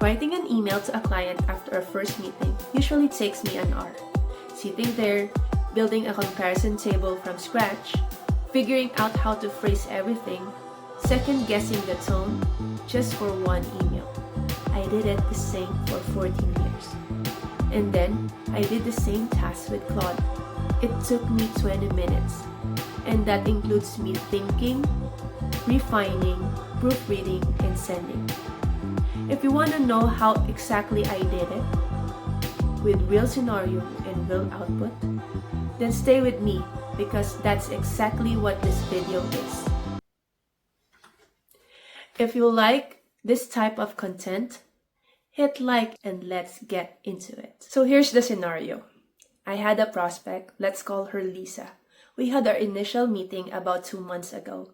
Writing an email to a client after a first meeting usually takes me an hour. Sitting there, building a comparison table from scratch, figuring out how to phrase everything, second guessing the tone, just for one email. I did it the same for 14 years. And then I did the same task with Claude. It took me 20 minutes, and that includes me thinking, refining, proofreading, and sending. If you want to know how exactly I did it, with real scenario and real output, then stay with me because that's exactly what this video is. If you like this type of content, hit like and let's get into it. So here's the scenario. I had a prospect, let's call her Lisa. We had our initial meeting about 2 months ago.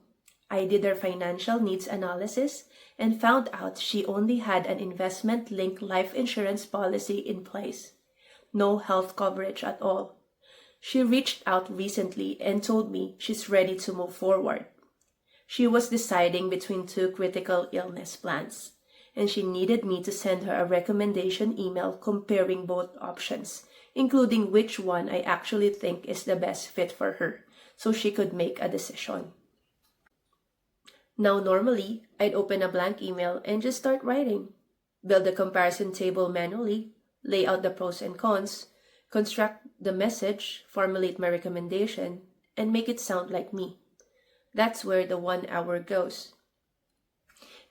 I did her financial needs analysis and found out she only had an investment-linked life insurance policy in place. No health coverage at all. She reached out recently and told me she's ready to move forward. She was deciding between two critical illness plans, and she needed me to send her a recommendation email comparing both options, including which one I actually think is the best fit for her, so she could make a decision. Now normally, I'd open a blank email and just start writing. Build a comparison table manually, lay out the pros and cons, construct the message, formulate my recommendation, and make it sound like me. That's where the 1 hour goes.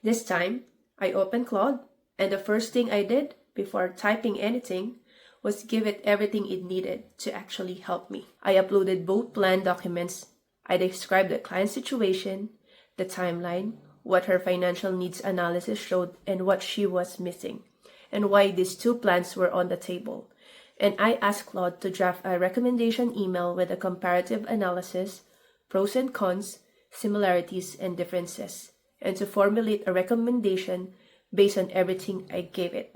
This time, I opened Claude, and the first thing I did before typing anything was give it everything it needed to actually help me. I uploaded both plan documents. I described the client situation, the timeline, what her financial needs analysis showed, and what she was missing, and why these two plans were on the table. And I asked Claude to draft a recommendation email with a comparative analysis, pros and cons, similarities and differences, and to formulate a recommendation based on everything I gave it.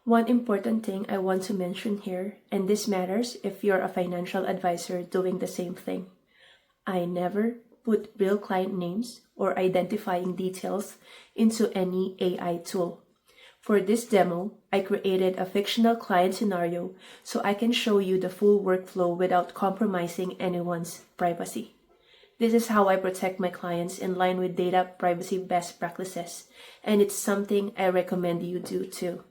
One important thing I want to mention here, and this matters if you're a financial advisor doing the same thing. I never put real client names or identifying details into any AI tool. For this demo, I created a fictional client scenario so I can show you the full workflow without compromising anyone's privacy. This is how I protect my clients in line with data privacy best practices, and it's something I recommend you do too.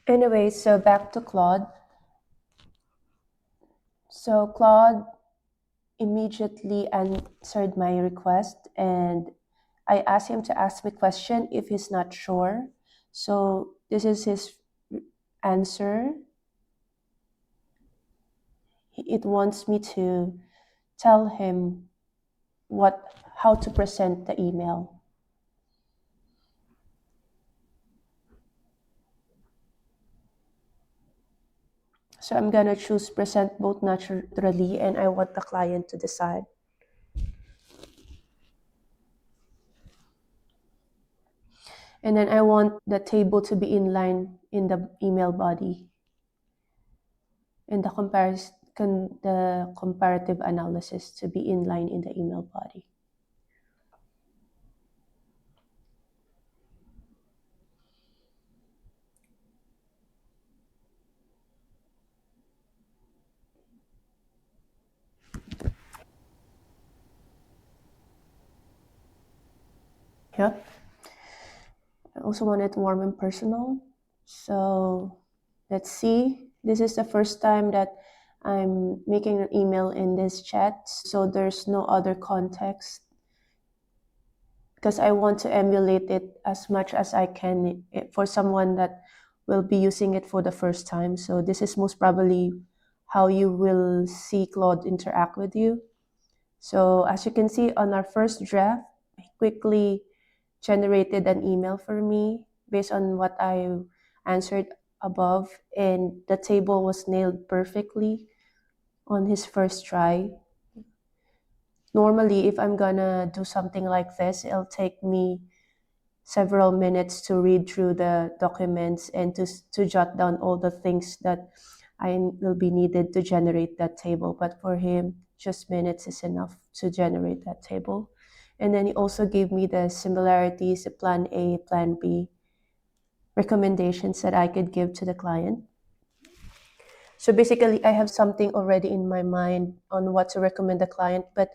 Anyway, so back to Claude. So Claude immediately answered my request, and I asked him to ask me question if he's not sure. So this is his answer. It wants me to tell him how to present the email. So I'm gonna choose present both naturally, and I want the client to decide. And then I want the table to be in line in the email body, and the comparative analysis to be in line in the email body. Yep. I also want it warm and personal. So let's see. This is the first time that I'm making an email in this chat, so there's no other context because I want to emulate it as much as I can for someone that will be using it for the first time. So this is most probably how you will see Claude interact with you. So as you can see on our first draft, I quickly generated an email for me based on what I answered above, and the table was nailed perfectly on his first try. Normally, if I'm gonna do something like this, it'll take me several minutes to read through the documents and to jot down all the things that I will be needed to generate that table. But for him, just minutes is enough to generate that table. And then he also gave me the similarities, the plan A, plan B recommendations that I could give to the client. So basically, I have something already in my mind on what to recommend the client, but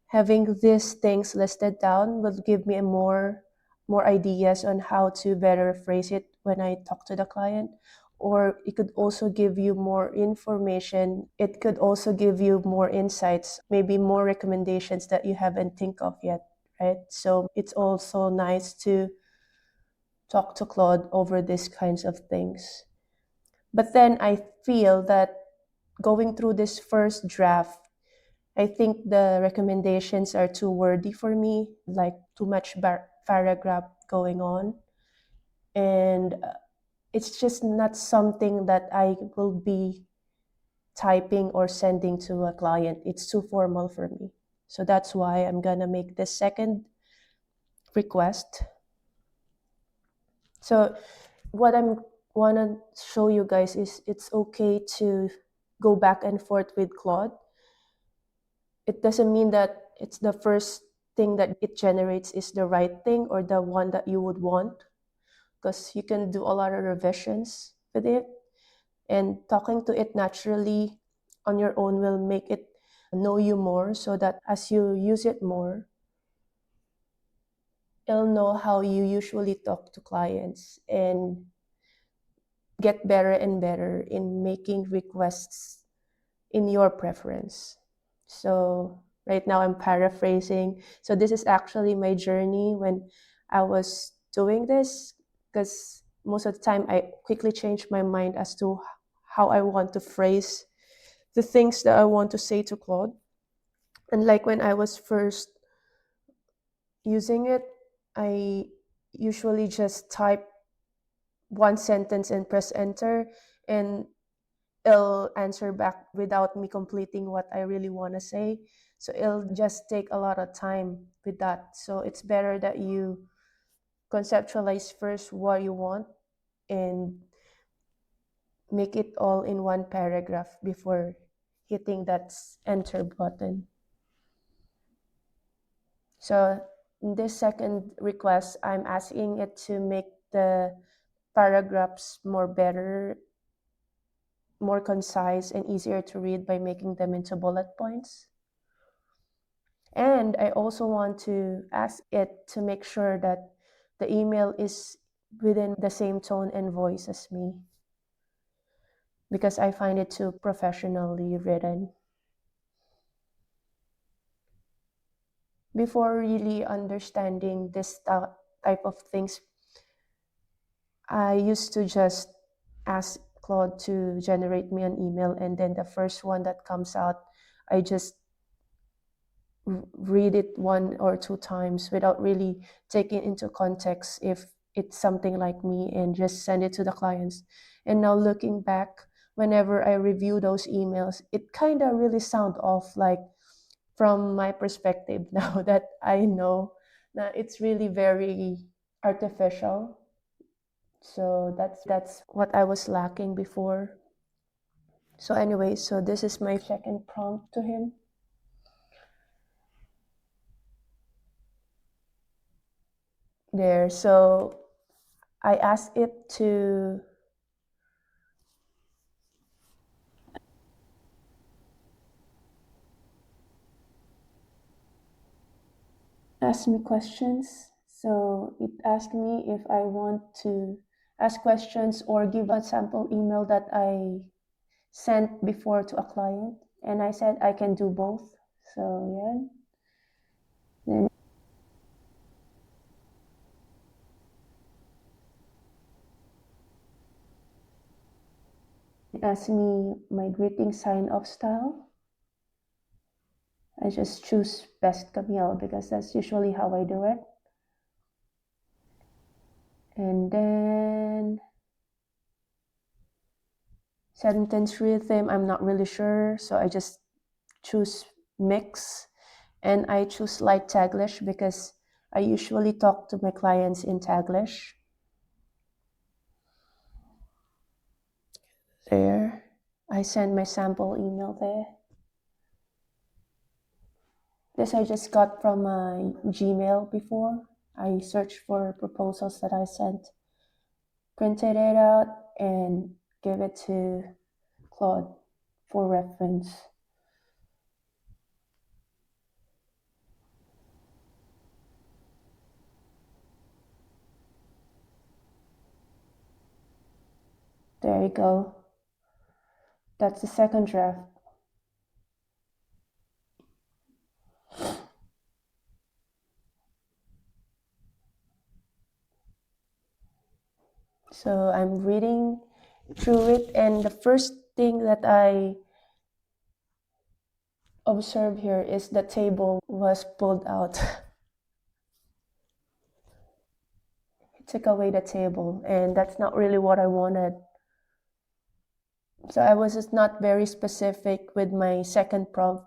having these things listed down will give me a more ideas on how to better phrase it when I talk to the client. Or it could also give you more information. It could also give you more insights, maybe more recommendations that you haven't think of yet, right? So it's also nice to talk to Claude over these kinds of things. But then I feel that going through this first draft, I think the recommendations are too wordy for me, like too much paragraph going on. And it's just not something that I will be typing or sending to a client. It's too formal for me. So that's why I'm going to make the second request. So what I'm want to show you guys is it's okay to go back and forth with Claude. It doesn't mean that it's the first thing that it generates is the right thing or the one that you would want, because you can do a lot of revisions with it, and talking to it naturally on your own will make it know you more, so that as you use it more, it'll know how you usually talk to clients and get better and better in making requests in your preference. So right now I'm paraphrasing. So this is actually my journey when I was doing this, because most of the time I quickly change my mind as to how I want to phrase the things that I want to say to Claude. And like when I was first using it, I usually just type one sentence and press enter, and it'll answer back without me completing what I really want to say. So it'll just take a lot of time with that. So it's better that you conceptualize first what you want and make it all in one paragraph before hitting that enter button. So in this second request, I'm asking it to make the paragraphs more better, more concise, and easier to read by making them into bullet points. And I also want to ask it to make sure that the email is within the same tone and voice as me, because I find it too professionally written. Before really understanding this type of things, I used to just ask Claude to generate me an email, and then the first one that comes out, I just read it one or two times without really taking into context if it's something like me, and just send it to the clients. And now looking back, whenever I review those emails, it kind of really sound off, like from my perspective now that I know that it's really very artificial. So that's what I was lacking before. So anyway, so this is my second prompt to him. There. So I asked it to ask me questions. So it asked me if I want to ask questions or give a sample email that I sent before to a client. And I said I can do both. So yeah. Then it asked me my greeting sign off style. I just choose best Camille because that's usually how I do it. And then sentence rhythm, I'm not really sure, so I just choose mix, and I choose light Taglish because I usually talk to my clients in Taglish. There, I send my sample email there. This I just got from my Gmail before. I searched for proposals that I sent, printed it out, and gave it to Claude for reference. There you go. That's the second draft. So I'm reading through it, and the first thing that I observed here is the table was pulled out. It took away the table, and that's not really what I wanted. So I was just not very specific with my second prompt.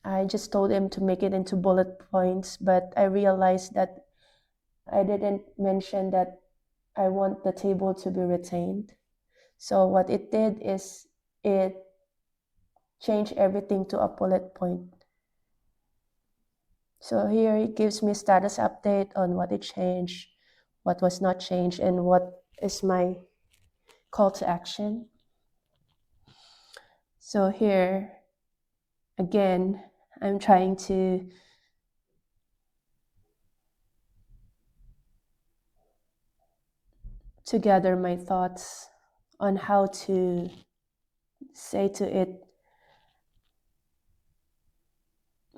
I just told him to make it into bullet points, but I realized that I didn't mention that I want the table to be retained. So what it did is it changed everything to a bullet point. So here it gives me status update on what it changed, what was not changed, and what is my call to action. So here, again, I'm trying to gather my thoughts on how to say to it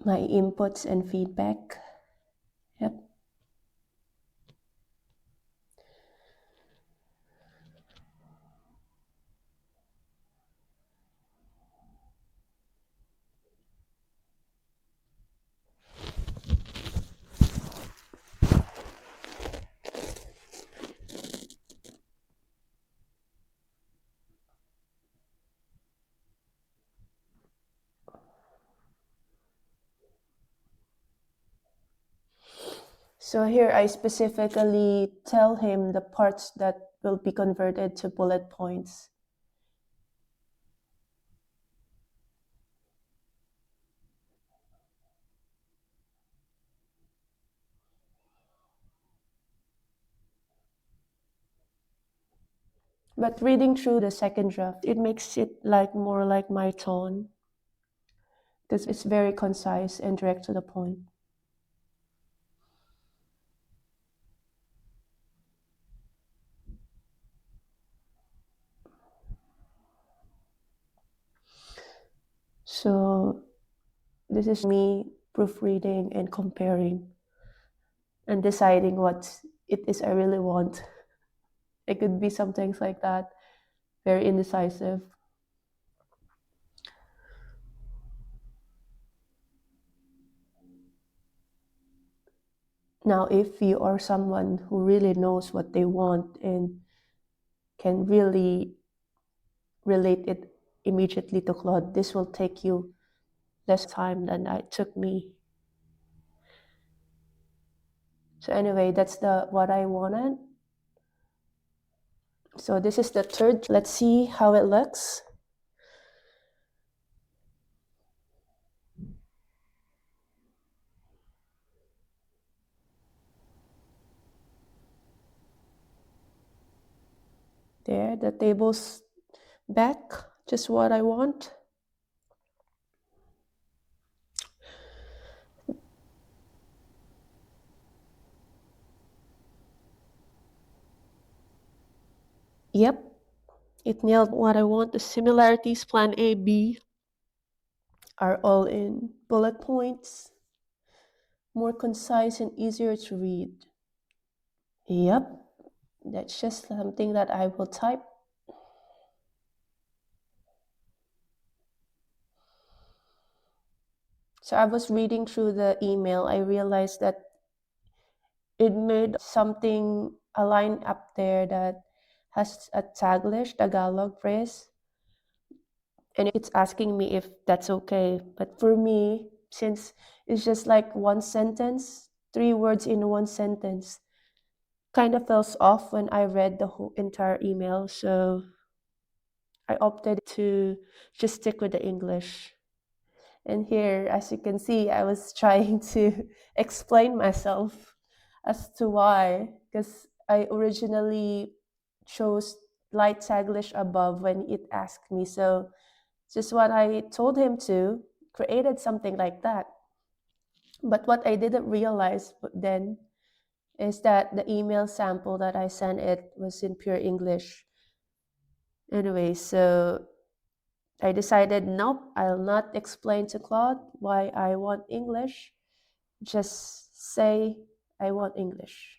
my inputs and feedback. Yep. So here I specifically tell him the parts that will be converted to bullet points. But reading through the second draft, it makes it like more like my tone because it's very concise and direct to the point. So this is me proofreading and comparing and deciding what it is I really want. It could be some things like that, very indecisive. Now, if you are someone who really knows what they want and can really relate it immediately to Claude, this will take you less time than it took me. So anyway, that's the what I wanted. So this is the third. Let's see how it looks. There, the table's back, just what I want. Yep, it nailed what I want. The similarities, plan A, B, are all in bullet points, more concise and easier to read. Yep, that's just something that I will type. So I was reading through the email. I realized that it made something, a line up there that has a Taglish Tagalog phrase. And it's asking me if that's okay. But for me, since it's just like one sentence, three words in one sentence, kind of felt off when I read the whole entire email. So I opted to just stick with the English. And here, as you can see, I was trying to explain myself as to why, because I originally chose light Taglish above when it asked me. So just what I told him to, created something like that. But what I didn't realize then is that the email sample that I sent it was in pure English. Anyway, so I decided, nope, I'll not explain to Claude why I want English. Just say I want English.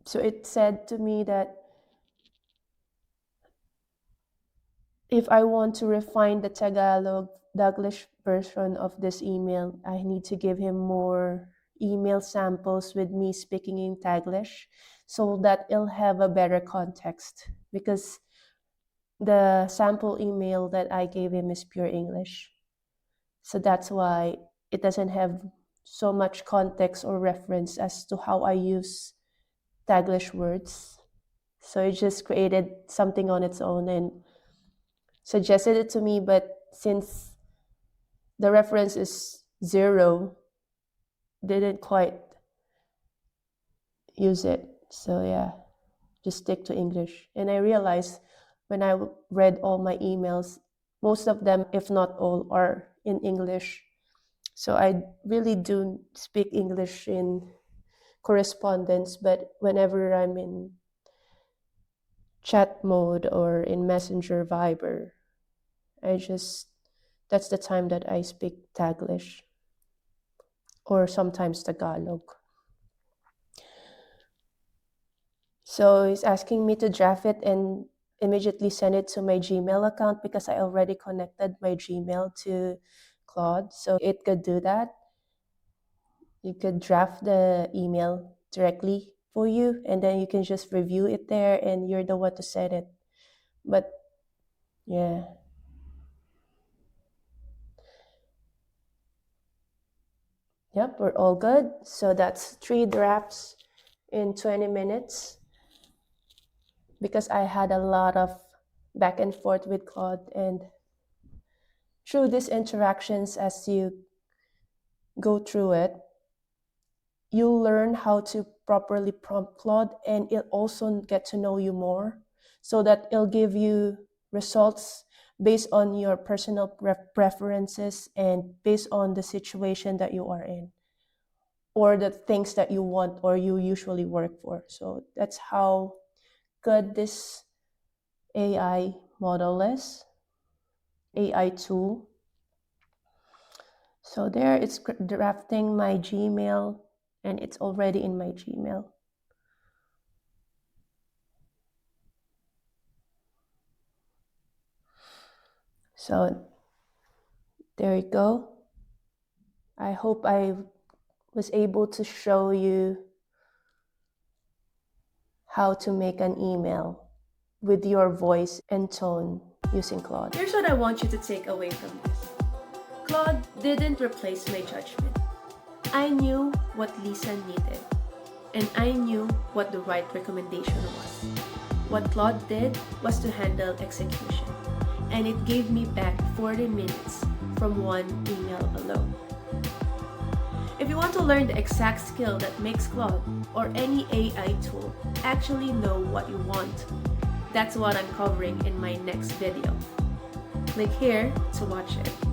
So it said to me that if I want to refine the Taglish version of this email, I need to give him more email samples with me speaking in Taglish so that it'll have a better context, because the sample email that I gave him is pure English. So that's why it doesn't have so much context or reference as to how I use Taglish words. So it just created something on its own and suggested it to me, but since the reference is zero, didn't quite use it. So yeah, just stick to English. And I realized when I read all my emails, most of them, if not all, are in English. So I really do speak English in correspondence, but whenever I'm in chat mode or in Messenger Viber, that's the time that I speak Taglish or sometimes Tagalog. So he's asking me to draft it and immediately send it to my Gmail account because I already connected my Gmail to Claude. So it could do that. You could draft the email directly for you and then you can just review it there and you're the one to send it. But yeah. Yep, we're all good. So that's 3 drafts in 20 minutes because I had a lot of back and forth with Claude. And through these interactions, as you go through it, you'll learn how to properly prompt Claude and it'll also get to know you more so that it'll give you results based on your personal preferences and based on the situation that you are in or the things that you want or you usually work for. So that's how good this AI model is, AI tool. So there it's drafting my Gmail and it's already in my Gmail. So there you go. I hope I was able to show you how to make an email with your voice and tone using Claude. Here's what I want you to take away from this. Claude didn't replace my judgment. I knew what Lisa needed, and I knew what the right recommendation was. What Claude did was to handle execution, and it gave me back 40 minutes from one email alone. If you want to learn the exact skill that makes Claude or any AI tool actually know what you want, that's what I'm covering in my next video. Click here to watch it.